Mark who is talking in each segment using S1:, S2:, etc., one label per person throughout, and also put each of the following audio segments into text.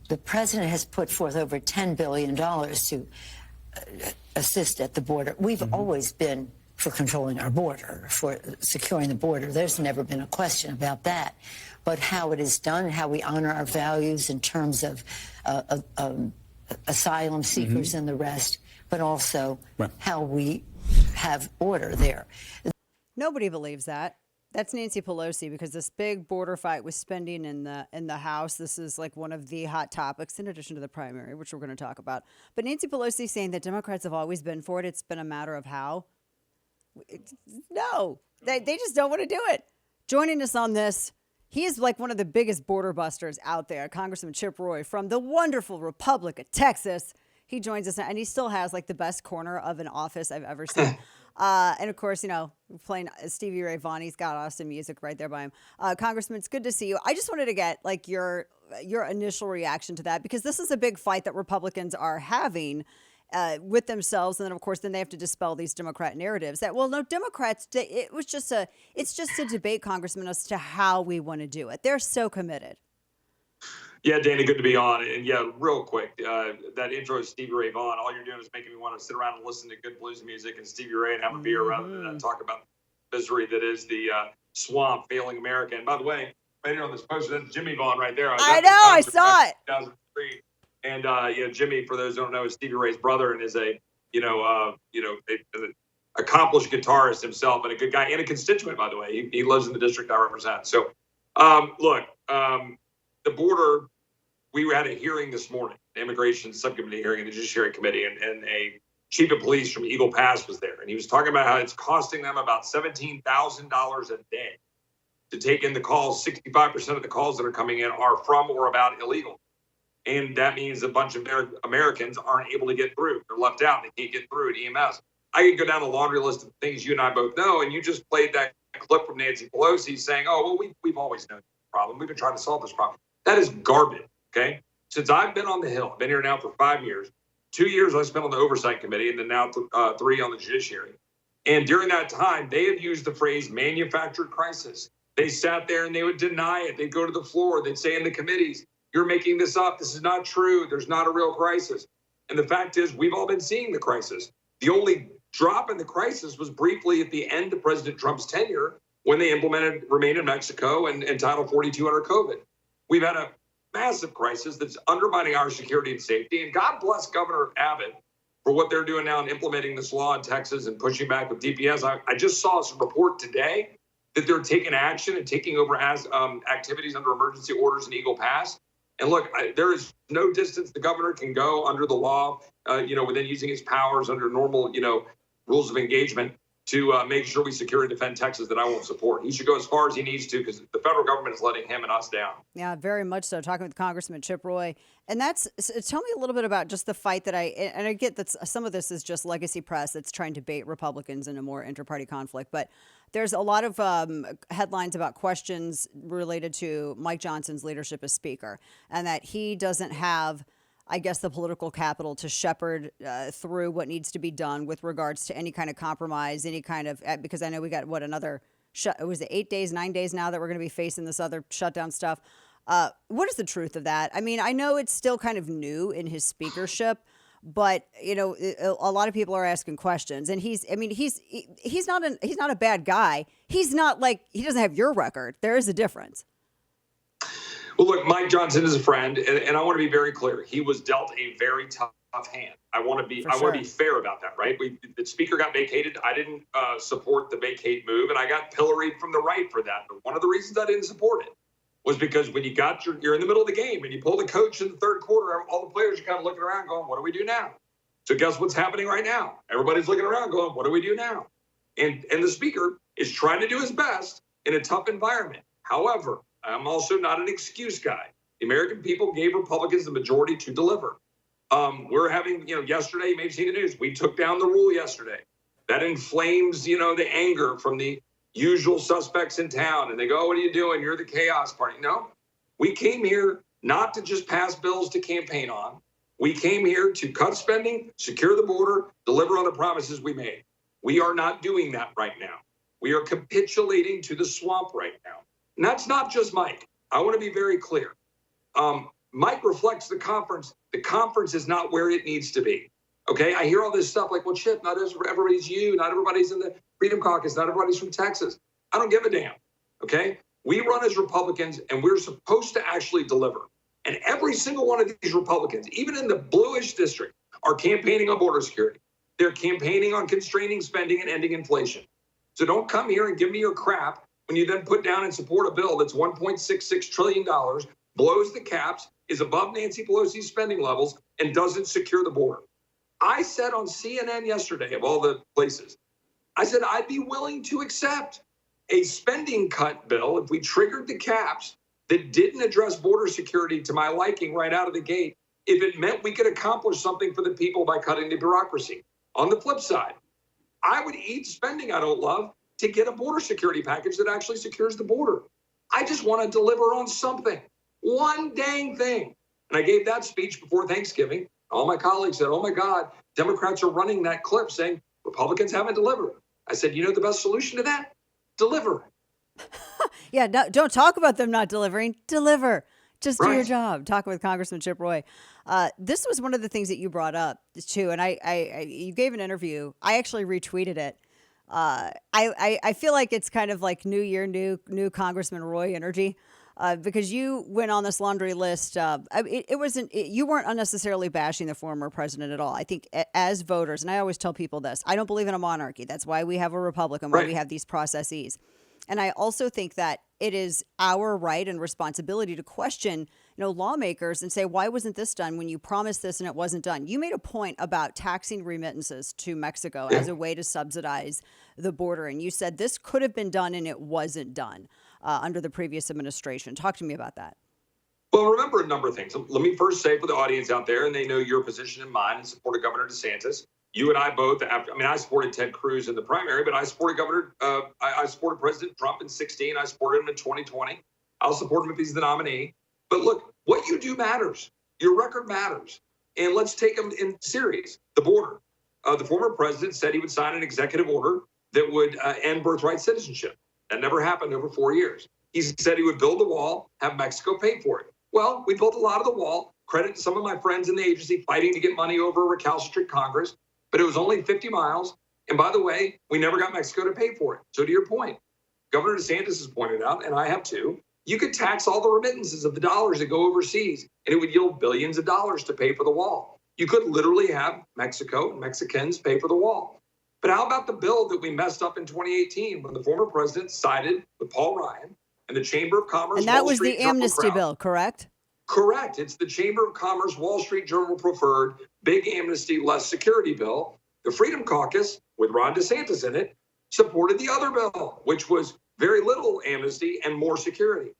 S1: the president has put forth over $10 billion to assist at the border. We've always been for controlling our border, for securing the border. There's never been a question about that. But how it is done, how we honor our values in terms of asylum seekers and the rest, but also how we have order there.
S2: Nobody believes that. That's Nancy Pelosi, because this big border fight with spending in the House, this is like one of the hot topics in addition to the primary, which we're going to talk about. But Nancy Pelosi saying that Democrats have always been for it. It's been a matter of how. No, they just don't want to do it. Joining us on this, he is like one of the biggest border busters out there, Congressman Chip Roy from the wonderful Republic of Texas. He joins us now, and he still has like the best corner of an office I've ever seen. And of course, you know, playing Stevie Ray Vaughan, he's got awesome music right there by him. Congressman, it's good to see you. I just wanted to get like your initial reaction to that, because this is a big fight that Republicans are having with themselves, and then of course, then they have to dispel these Democrat narratives that, well, no, Democrats, it's just a debate, Congressman, as to how we want to do it. They're so committed.
S3: Yeah, Dana, good to be on. And yeah, real quick, that intro of Stevie Ray Vaughan, all you're doing is making me want to sit around and listen to good blues music and Stevie Ray and have a beer rather than talk about the misery that is the swamp failing America. And by the way, right here on this poster, that's Jimmy Vaughan right there.
S2: I saw it.
S3: 2003. And Jimmy, for those who don't know, is Stevie Ray's brother and is a accomplished guitarist himself and a good guy and a constituent, by the way. He lives in the district I represent. So, look, the border. We had a hearing this morning, the immigration subcommittee hearing in the Judiciary Committee, and a chief of police from Eagle Pass was there. And he was talking about how it's costing them about $17,000 a day to take in the calls. 65% of the calls that are coming in are from or about illegal. And that means a bunch of Americans aren't able to get through. They're left out. They can't get through at EMS. I could go down a laundry list of things you and I both know, and you just played that clip from Nancy Pelosi saying, oh, well, we've always known this problem. We've been trying to solve this problem. That is garbage. Okay. Since I've been on the Hill, I've been here now for 5 years. 2 years I spent on the Oversight Committee, and then now 3 on the Judiciary. And during that time, they have used the phrase manufactured crisis. They sat there and they would deny it. They'd go to the floor. They'd say in the committees, you're making this up. This is not true. There's not a real crisis. And the fact is, we've all been seeing the crisis. The only drop in the crisis was briefly at the end of President Trump's tenure when they implemented Remain in Mexico and Title 42 under COVID. We've had a massive crisis that's undermining our security and safety. And God bless Governor Abbott for what they're doing now in implementing this law in Texas and pushing back with DPS. I just saw some report today that they're taking action and taking over as activities under emergency orders in Eagle Pass. And look, there is no distance the governor can go under the law, within using his powers under normal, rules of engagement to make sure we secure and defend Texas that I won't support. He should go as far as he needs to because the federal government is letting him and us down.
S2: Yeah, very much so. Talking with Congressman Chip Roy. And tell me a little bit about just the fight that I get that some of this is just legacy press that's trying to bait Republicans into more inter-party conflict. But there's a lot of headlines about questions related to Mike Johnson's leadership as Speaker and that he doesn't have, I guess, the political capital to shepherd through what needs to be done with regards to any kind of compromise, any kind of, because I know we got another was it 8 days, 9 days now that we're going to be facing this other shutdown stuff. What is the truth of that? I mean, I know it's still kind of new in his speakership, but a lot of people are asking questions, and he's not a bad guy. He's not like, he doesn't have your record. There is a difference.
S3: Well, look, Mike Johnson is a friend, and I want to be very clear. He was dealt a very tough hand. I want to be fair about that, right? The speaker got vacated. I didn't support the vacate move, and I got pilloried from the right for that. But one of the reasons I didn't support it was because when you're in the middle of the game and you pull the coach in the third quarter, all the players are kind of looking around going, what do we do now? So guess what's happening right now? Everybody's looking around going, what do we do now? And the speaker is trying to do his best in a tough environment. However, I'm also not an excuse guy. The American people gave Republicans the majority to deliver. We're having, yesterday, you may have seen the news. We took down the rule yesterday. That inflames, the anger from the usual suspects in town. And they go, what are you doing? You're the chaos party. No, we came here not to just pass bills to campaign on. We came here to cut spending, secure the border, deliver on the promises we made. We are not doing that right now. We are capitulating to the swamp right now. And that's not just Mike. I want to be very clear. Mike reflects the conference. The conference is not where it needs to be. Okay, I hear all this stuff like, well, Chip, not everybody's you, not everybody's in the Freedom Caucus, not everybody's from Texas. I don't give a damn. Okay, we run as Republicans, and we're supposed to actually deliver. And every single one of these Republicans, even in the bluish district, are campaigning on border security. They're campaigning on constraining spending and ending inflation. So don't come here and give me your crap when you then put down and support a bill that's $1.66 trillion, blows the caps, is above Nancy Pelosi's spending levels, and doesn't secure the border. I said on CNN yesterday, of all the places, I said I'd be willing to accept a spending cut bill if we triggered the caps that didn't address border security to my liking right out of the gate, if it meant we could accomplish something for the people by cutting the bureaucracy. On the flip side, I would eat spending I don't love to get a border security package that actually secures the border. I just want to deliver on something, one dang thing. And I gave that speech before Thanksgiving. All my colleagues said, oh my God, Democrats are running that clip saying Republicans haven't delivered. I said, you know the best solution to that? Deliver.
S2: Yeah, no, don't talk about them not delivering. Deliver. Just do your
S3: Right.
S2: job. Talking with Congressman Chip Roy. This was one of the things that you brought up too, and you gave an interview. I actually retweeted it. I feel like it's kind of like New Year, new Congressman Roy energy. Because you went on this laundry list. You weren't unnecessarily bashing the former president at all. I think as voters, and I always tell people this, I don't believe in a monarchy. That's why we have a Republican, why we have these processes. And I also think that it is our right and responsibility to question, lawmakers and say, why wasn't this done when you promised this and it wasn't done? You made a point about taxing remittances to Mexico as a way to subsidize the border. And you said this could have been done and it wasn't done under the previous administration. Talk to me about that.
S3: Well, remember a number of things. Let me first say for the audience out there, and they know your position and mine in support of Governor DeSantis. You and I both, I supported Ted Cruz in the primary, but I supported I supported President Trump in 2016. I supported him in 2020. I'll support him if he's the nominee. But look, what you do matters. Your record matters. And let's take them in series. The border. The former president said he would sign an executive order that would end birthright citizenship. That never happened over 4 years. He said he would build the wall, have Mexico pay for it. Well, we built a lot of the wall. Credit to some of my friends in the agency fighting to get money over a recalcitrant Congress. But it was only 50 miles. And by the way, we never got Mexico to pay for it. So to your point, Governor DeSantis has pointed out, and I have too, you could tax all the remittances of the dollars that go overseas, and it would yield billions of dollars to pay for the wall. You could literally have Mexico and Mexicans pay for the wall. But how about the bill that we messed up in 2018 when the former president sided with Paul Ryan and the Chamber of Commerce?
S2: And that
S3: Wall
S2: was
S3: Street
S2: the
S3: Journal
S2: amnesty
S3: crowd?
S2: bill, correct?
S3: Correct. It's the Chamber of Commerce, Wall Street Journal preferred, big amnesty, less security bill. The Freedom Caucus, with Ron DeSantis in it, supported the other bill, which was very little amnesty and more security.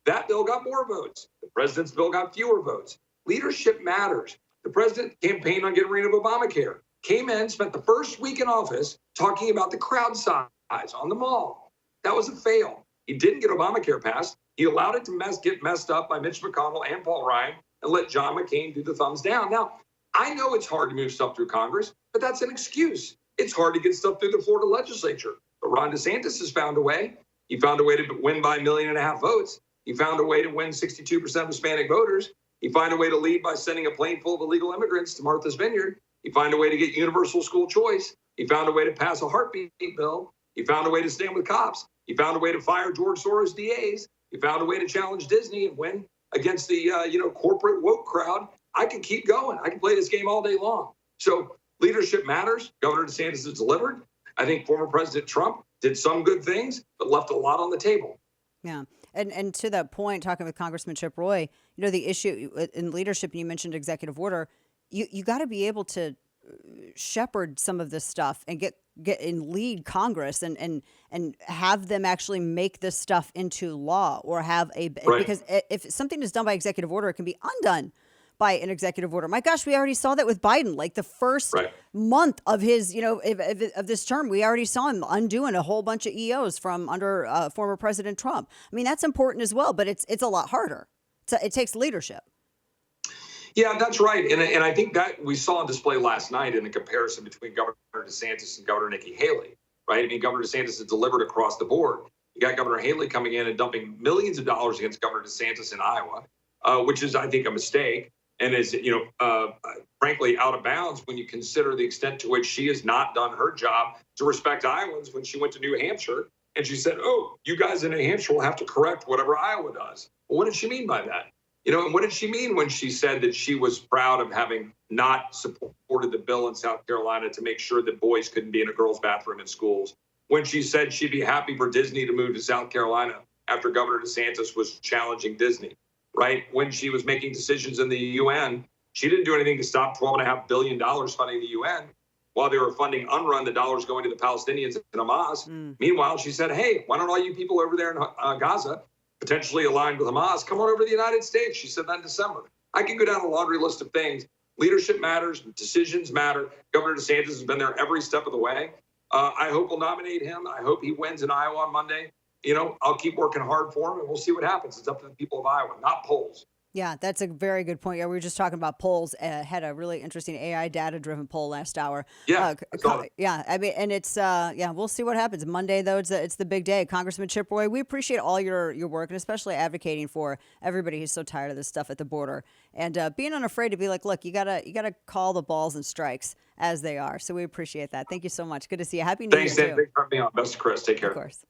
S3: That bill got more votes. The president's bill got fewer votes. Leadership matters. The president campaigned on getting rid of Obamacare, came in, spent the first week in office talking about the crowd size on the mall. That was a fail. He didn't get Obamacare passed. He allowed it to get messed up by Mitch McConnell and Paul Ryan and let John McCain do the thumbs down. Now, I know it's hard to move stuff through Congress, but that's an excuse. It's hard to get stuff through the Florida legislature. But Ron DeSantis has found a way. He found a way to win by 1.5 million votes. He found a way to win 62% of Hispanic voters. He found a way to lead by sending a plane full of illegal immigrants to Martha's Vineyard. He found a way to get universal school choice. He found a way to pass a heartbeat bill. He found a way to stand with cops. He found a way to fire George Soros DAs. He found a way to challenge Disney and win against the corporate woke crowd. I can keep going. I can play this game all day long. So leadership matters. Governor DeSantis has delivered. I think former President Trump did some good things, but left a lot on the table.
S2: Yeah. And to that point, talking with Congressman Chip Roy, the issue in leadership, and you mentioned executive order, you got to be able to shepherd some of this stuff and get and lead Congress and have them actually make this stuff into law or have because if something is done by executive order, it can be undone by an executive order. My gosh, we already saw that with Biden. Like the first month of his, of this term, we already saw him undoing a whole bunch of EOs from under former President Trump. I mean, that's important as well, but it's a lot harder. It takes leadership.
S3: Yeah, that's right. And I think that we saw on display last night in the comparison between Governor DeSantis and Governor Nikki Haley, right? I mean, Governor DeSantis has delivered across the board. You got Governor Haley coming in and dumping millions of dollars against Governor DeSantis in Iowa. which is, I think, a mistake and is, frankly, out of bounds when you consider the extent to which she has not done her job to respect Iowans when she went to New Hampshire and she said, oh, you guys in New Hampshire will have to correct whatever Iowa does. Well, what did she mean by that? And what did she mean when she said that she was proud of having not supported the bill in South Carolina to make sure that boys couldn't be in a girls' bathroom in schools? When she said she'd be happy for Disney to move to South Carolina after Governor DeSantis was challenging Disney, right? When she was making decisions in the UN, she didn't do anything to stop $12.5 billion funding the UN while they were funding UNRWA, the dollars going to the Palestinians and Hamas. Meanwhile, she said, hey, why don't all you people over there in Gaza, potentially aligned with Hamas, come on over to the United States? She said that in December. I can go down a laundry list of things. Leadership matters, decisions matter. Governor DeSantis has been there every step of the way. I hope we'll nominate him. I hope he wins in Iowa on Monday. I'll keep working hard for him, and we'll see what happens. It's up to the people of Iowa, not polls.
S2: Yeah, that's a very good point. Yeah, we were just talking about polls. Had a really interesting AI data-driven poll last hour.
S3: Yeah,
S2: yeah. I mean, and it's we'll see what happens Monday. Though it's the big day. Congressman Chip Roy, we appreciate all your work and especially advocating for everybody who's so tired of this stuff at the border and being unafraid to be like, look, you gotta call the balls and strikes as they are. So we appreciate that. Thank you so much. Good to see you. Happy New Year.
S3: Thanks, Dan. Thanks for having me on. Best of Chris. Take care.
S2: Of course.